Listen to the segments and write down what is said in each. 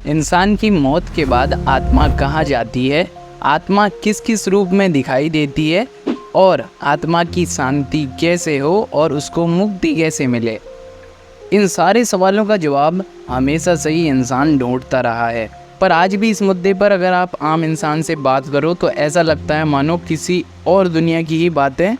इंसान की मौत के बाद आत्मा कहाँ जाती है, आत्मा किस किस रूप में दिखाई देती है और आत्मा की शांति कैसे हो और उसको मुक्ति कैसे मिले। इन सारे सवालों का जवाब हमेशा से ही इंसान ढूंढता रहा है। पर आज भी इस मुद्दे पर अगर आप आम इंसान से बात करो तो ऐसा लगता है मानो किसी और दुनिया की ही बातें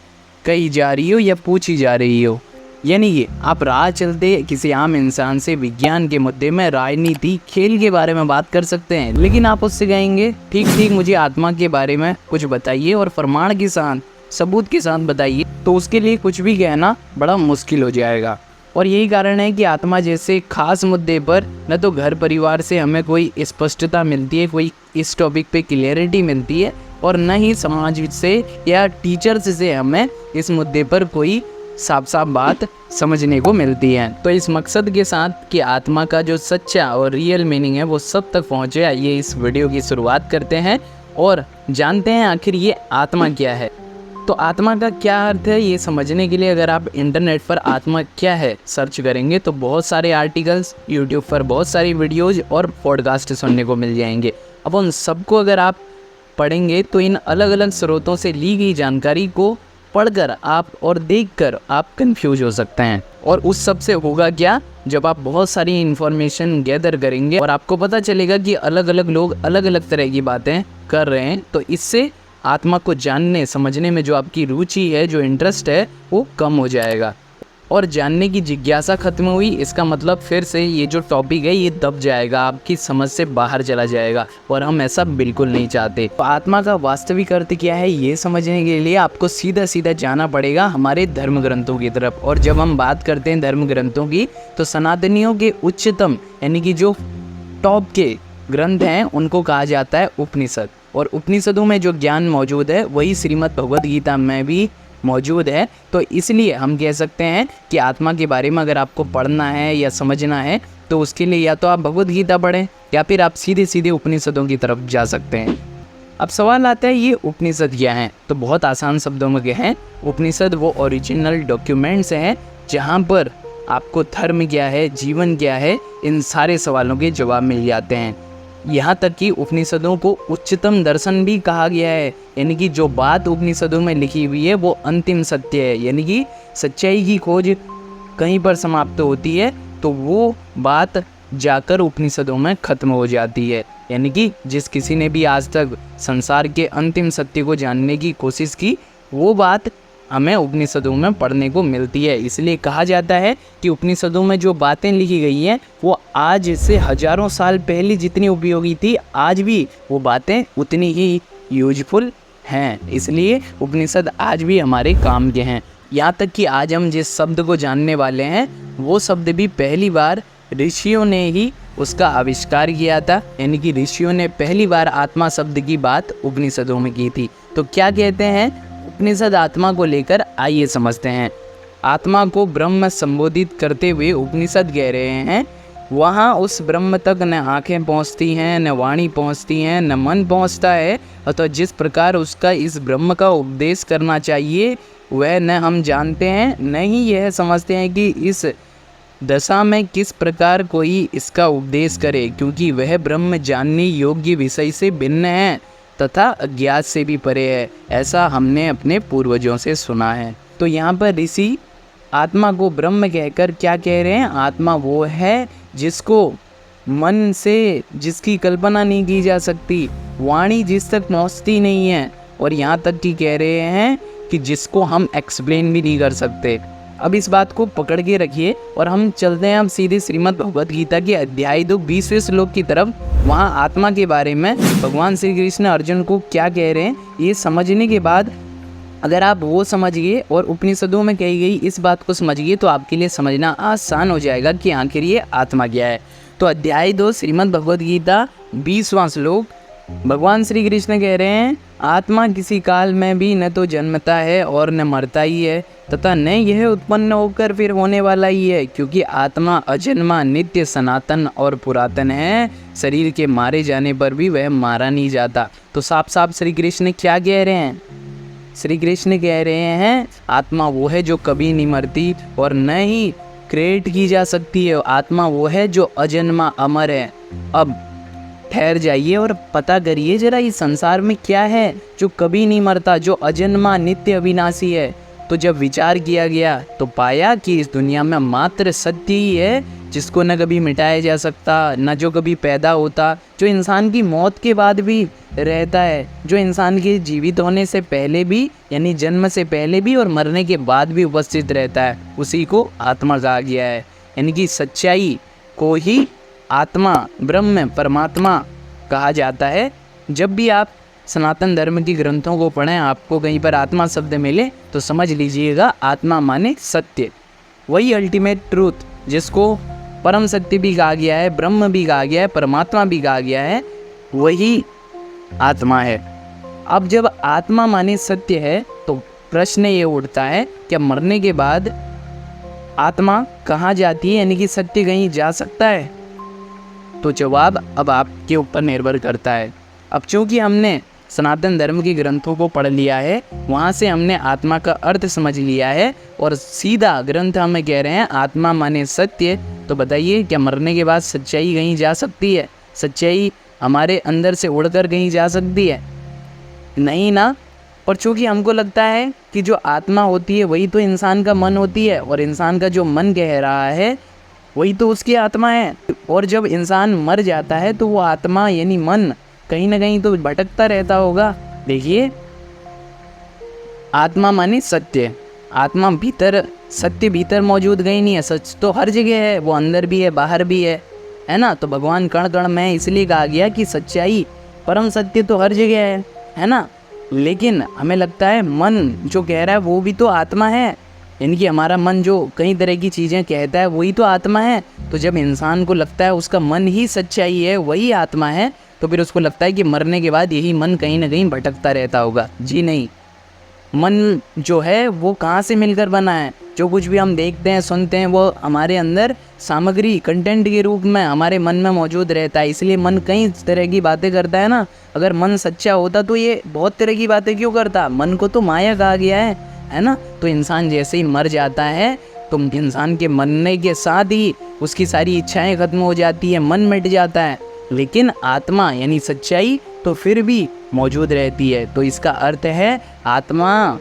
कही जा रही हो या पूछी जा रही हो। यानी कि आप राह चलते किसी आम इंसान से विज्ञान के मुद्दे में, राजनीति, खेल के बारे में बात कर सकते हैं, लेकिन आप उससे कहेंगे ठीक ठीक मुझे आत्मा के बारे में कुछ बताइए और प्रमाण के साथ, सबूत के साथ बताइए, तो उसके लिए कुछ भी कहना बड़ा मुश्किल हो जाएगा। और यही कारण है कि आत्मा जैसे खास मुद्दे पर न तो घर परिवार से हमें कोई स्पष्टता मिलती है, कोई इस टॉपिक पे क्लियरिटी मिलती है, और न ही समाज से या टीचर्स से हमें इस मुद्दे पर कोई साफ साफ बात समझने को मिलती है। तो इस मकसद के साथ कि आत्मा का जो सच्चा और रियल मीनिंग है वो सब तक पहुँचे, ये इस वीडियो की शुरुआत करते हैं और जानते हैं आखिर ये आत्मा क्या है। तो आत्मा का क्या अर्थ है ये समझने के लिए अगर आप इंटरनेट पर आत्मा क्या है सर्च करेंगे तो बहुत सारे आर्टिकल्स, यूट्यूब पर बहुत सारी वीडियोज़ और पॉडकास्ट सुनने को मिल जाएंगे। अब उन सबको अगर आप पढ़ेंगे तो इन अलग अलग स्रोतों से ली गई जानकारी को पढ़कर आप और देखकर आप कंफ्यूज हो सकते हैं। और उस सब से होगा क्या, जब आप बहुत सारी इन्फॉर्मेशन गैदर करेंगे और आपको पता चलेगा कि अलग अलग लोग अलग अलग तरह की बातें कर रहे हैं, तो इससे आत्मा को जानने समझने में जो आपकी रुचि है, जो इंटरेस्ट है, वो कम हो जाएगा और जानने की जिज्ञासा खत्म हुई। इसका मतलब फिर से ये जो टॉपिक है ये दब जाएगा, आपकी समझ से बाहर चला जाएगा और हम ऐसा बिल्कुल नहीं चाहते। तो आत्मा का वास्तविक अर्थ क्या है ये समझने के लिए आपको सीधा सीधा जाना पड़ेगा हमारे धर्म ग्रंथों की तरफ। और जब हम बात करते हैं धर्म ग्रंथों की तो सनातनियों के उच्चतम यानी कि जो टॉप के ग्रंथ हैं उनको कहा जाता है उपनिषद। और उपनिषदों में जो ज्ञान मौजूद है वही श्रीमद् भगवद गीता में भी मौजूद है। तो इसलिए हम कह सकते हैं कि आत्मा के बारे में अगर आपको पढ़ना है या समझना है तो उसके लिए या तो आप भगवद गीता पढ़ें या फिर आप सीधे सीधे उपनिषदों की तरफ जा सकते हैं। अब सवाल आता है ये उपनिषद क्या हैं, तो बहुत आसान शब्दों में कहें, उपनिषद वो ओरिजिनल डॉक्यूमेंट्स हैं जहाँ पर आपको धर्म क्या है, जीवन क्या है, इन सारे सवालों के जवाब मिल जाते हैं। यहाँ तक कि उपनिषदों को उच्चतम दर्शन भी कहा गया है, यानी कि जो बात उपनिषदों में लिखी हुई है वो अंतिम सत्य है। यानी कि सच्चाई की खोज कहीं पर समाप्त होती है तो वो बात जाकर उपनिषदों में ख़त्म हो जाती है। यानी कि जिस किसी ने भी आज तक संसार के अंतिम सत्य को जानने की कोशिश की वो बात हमें उपनिषदों में पढ़ने को मिलती है। इसलिए कहा जाता है कि उपनिषदों में जो बातें लिखी गई हैं वो आज से हजारों साल पहले जितनी उपयोगी थी आज भी वो बातें उतनी ही यूजफुल हैं। इसलिए उपनिषद आज भी हमारे काम के हैं। यहाँ तक कि आज हम जिस शब्द को जानने वाले हैं वो शब्द भी पहली बार ऋषियों ने ही उसका आविष्कार किया था। यानी कि ऋषियों ने पहली बार आत्मा शब्द की बात उपनिषदों में की थी। तो क्या कहते हैं उपनिषद आत्मा को लेकर, आइए समझते हैं। आत्मा को ब्रह्म संबोधित करते हुए उपनिषद कह रहे हैं वहाँ उस ब्रह्म तक न आँखें पहुँचती हैं, न वाणी पहुँचती हैं, न मन पहुँचता है। अतः जिस प्रकार उसका इस ब्रह्म का उपदेश करना चाहिए वह न हम जानते हैं, न ही यह समझते हैं कि इस दशा में किस प्रकार कोई इसका उपदेश करे, क्योंकि वह ब्रह्म जानने योग्य विषय से भिन्न है तथा अज्ञात से भी परे है। ऐसा हमने अपने पूर्वजों से सुना है। तो यहाँ पर ऋषि आत्मा को ब्रह्म कहकर क्या कह रहे हैं, आत्मा वो है जिसको मन से जिसकी कल्पना नहीं की जा सकती, वाणी जिस तक पहुँचती नहीं है, और यहाँ तक कि कह रहे हैं कि जिसको हम एक्सप्लेन भी नहीं कर सकते। अब इस बात को पकड़ के रखिए और हम चलते हैं अब सीधे श्रीमद् भगवद गीता के अध्याय 2 20वें श्लोक की तरफ। वहाँ आत्मा के बारे में भगवान श्री कृष्ण अर्जुन को क्या कह रहे हैं ये समझने के बाद अगर आप वो समझिए और उपनिषदों में कही गई इस बात को समझिए तो आपके लिए समझना आसान हो जाएगा कि आखिर ये आत्मा क्या है। तो अध्याय 2 श्रीमद् भगवद गीता 20वां श्लोक, भगवान श्री कृष्ण कह रहे हैं आत्मा किसी काल में भी न तो जन्मता है और न मरता ही है तथा न यह उत्पन्न होकर फिर होने वाला ही है, क्योंकि आत्मा अजन्मा, नित्य, सनातन और पुरातन है। शरीर के मारे जाने पर भी वह मारा नहीं जाता। तो साफ साफ श्री कृष्ण क्या कह रहे हैं, श्री कृष्ण कह रहे हैं आत्मा वो है जो कभी नहीं मरती और न ही क्रिएट की जा सकती है। आत्मा वो है जो अजन्मा, अमर है। अब ठहर जाइए और पता करिए जरा इस संसार में क्या है जो कभी नहीं मरता, जो अजन्मा नित्य अविनाशी है। तो जब विचार किया गया तो पाया कि इस दुनिया में मात्र सत्य ही है जिसको न कभी मिटाया जा सकता, न जो कभी पैदा होता, जो इंसान की मौत के बाद भी रहता है, जो इंसान के जीवित होने से पहले भी यानी जन्म से पहले भी और मरने के बाद भी उपस्थित रहता है, उसी को आत्मा कहा गया है। यानी कि सच्चाई को ही आत्मा, ब्रह्म, परमात्मा कहा जाता है। जब भी आप सनातन धर्म की ग्रंथों को पढ़ें, आपको कहीं पर आत्मा शब्द मिले तो समझ लीजिएगा आत्मा माने सत्य, वही अल्टीमेट ट्रूथ जिसको परम सत्य भी कहा गया है, ब्रह्म भी कहा गया है, परमात्मा भी कहा गया है, वही आत्मा है। अब जब आत्मा माने सत्य है तो प्रश्न ये उठता है कि मरने के बाद आत्मा कहाँ जाती है, यानी कि सत्य कहीं जा सकता है? तो जवाब अब आपके ऊपर निर्भर करता है। अब चूँकि हमने सनातन धर्म के ग्रंथों को पढ़ लिया है, वहाँ से हमने आत्मा का अर्थ समझ लिया है और सीधा ग्रंथ हमें कह रहे हैं आत्मा माने सत्य, तो बताइए क्या मरने के बाद सच्चाई कहीं जा सकती है? सच्चाई हमारे अंदर से उड़कर कहीं जा सकती है? नहीं ना। और चूँकि हमको लगता है कि जो आत्मा होती है वही तो इंसान का मन होती है, और इंसान का जो मन कह रहा है वही तो उसकी आत्मा है। और जब इंसान मर जाता है तो वो आत्मा यानी मन कहीं ना कहीं तो भटकता रहता होगा। देखिए, आत्मा माने सत्य, आत्मा भीतर, सत्य भीतर मौजूद कहीं नहीं है, सच तो हर जगह है, वो अंदर भी है बाहर भी है ना। तो भगवान कण कण में, इसलिए कहा गया कि सच्चाई, परम सत्य तो हर जगह है ना। लेकिन हमें लगता है मन जो कह रहा है वो भी तो आत्मा है, यानी कि हमारा मन जो कई तरह की चीज़ें कहता है वही तो आत्मा है। तो जब इंसान को लगता है उसका मन ही सच्चाई है, वही आत्मा है, तो फिर उसको लगता है कि मरने के बाद यही मन कहीं ना कहीं भटकता रहता होगा। जी नहीं, मन जो है वो कहाँ से मिलकर बना है? जो कुछ भी हम देखते हैं सुनते हैं वो हमारे अंदर सामग्री, कंटेंट के रूप में हमारे मन में मौजूद रहता है। इसलिए मन कई तरह की बातें करता है ना। अगर मन सच्चा होता तो ये बहुत तरह की बातें क्यों करता? मन को तो माया कहा गया है ना। तो इंसान जैसे ही मर जाता है तो इंसान के मरने के साथ ही उसकी सारी इच्छाएं खत्म हो जाती है, मन मिट जाता है। लेकिन आत्मा यानी सच्चाई तो फिर भी मौजूद रहती है। तो इसका अर्थ है आत्मा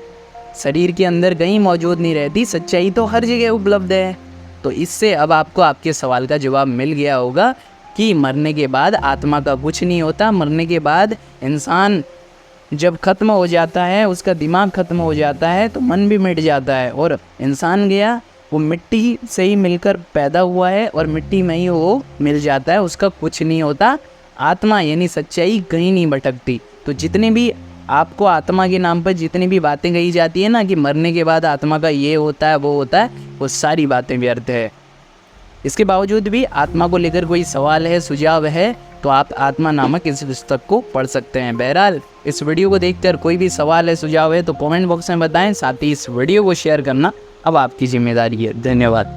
शरीर के अंदर कहीं मौजूद नहीं रहती, सच्चाई तो हर जगह उपलब्ध है। तो इससे अब आपको आपके सवाल का जवाब मिल गया होगा कि मरने के बाद आत्मा का कुछ नहीं होता। मरने के बाद इंसान जब खत्म हो जाता है, उसका दिमाग खत्म हो जाता है तो मन भी मिट जाता है, और इंसान गया वो मिट्टी से ही मिलकर पैदा हुआ है और मिट्टी में ही वो मिल जाता है, उसका कुछ नहीं होता। आत्मा यानी सच्चाई कहीं नहीं भटकती। तो जितने भी आपको आत्मा के नाम पर जितनी भी बातें कही जाती है ना कि मरने के बाद आत्मा का ये होता है वो होता है, वो सारी बातें व्यर्थ है। इसके बावजूद भी आत्मा को लेकर कोई सवाल है, सुझाव है, तो आप आत्मा नामक इस पुस्तक को पढ़ सकते हैं। बहरहाल इस वीडियो को देखकर कोई भी सवाल है, सुझाव है तो कमेंट बॉक्स में बताएं। साथ ही इस वीडियो को शेयर करना अब आपकी जिम्मेदारी है। धन्यवाद।